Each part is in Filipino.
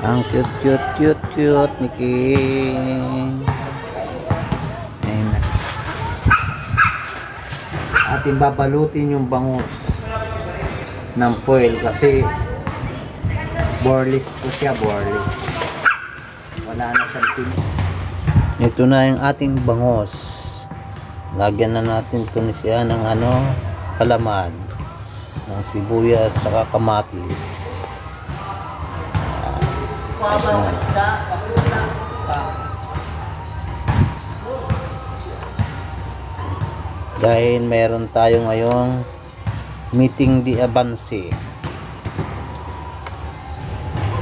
Ang cute ni King. Ayun na. Ating babalutin yung bangus ng foil kasi boreless po siya, boreless. Wala na siyang tinik. Ito na yung ating bangus. Lagyan na natin ito siya ng palaman ng sibuyas saka kamatis. Dahil meron tayo ngayong meeting di abansi,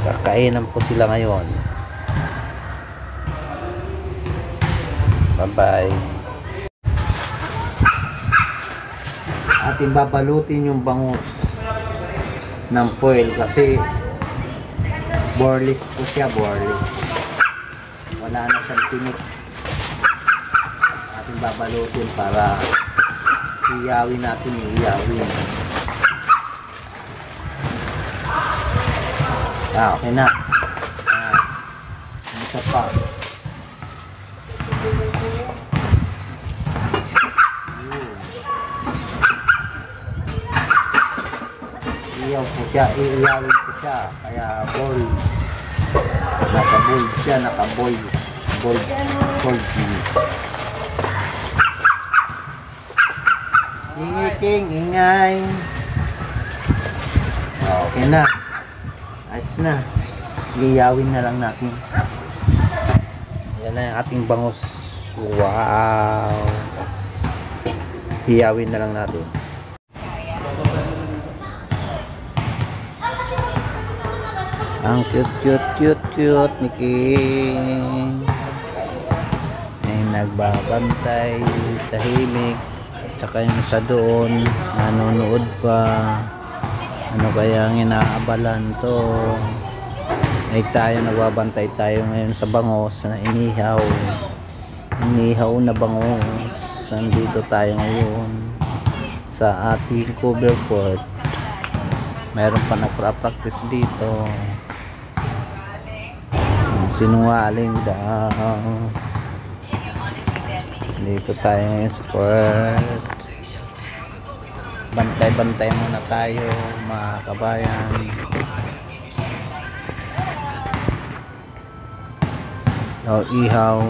kakainan po sila ngayon. Bye bye. Ating babalutin yung bangus ng foil kasi boreless po siya, boreless. Wala na siyang tinik. Ating babalutin para iyawin natin, iyawin. Okay na. Isa pa. Iyaw po siya, iiyawin po siya. Kaya bold. Naka-bold siya, naka-bold. Bold cheese. Ingay King, ingay. Okay na. Ayos na. Iyawin na lang natin. Yan na yung ating bangus. Wow. Iyawin na lang natin. Ang cute ni King. May nagbabantay, tahimik. At saka yung isa doon nanonood pa. Ano kaya ang inaabalan to? Ay tayo, nagbabantay tayo ngayon sa bangus na inihaw na bangus. Nandito tayo ngayon sa ating cover court. Mayroon pa nagpa-practice dito. Sinungaling daw. Dito tayo ngayon sa court. Bantay-bantay muna tayo, mga kabayan. Ihaw.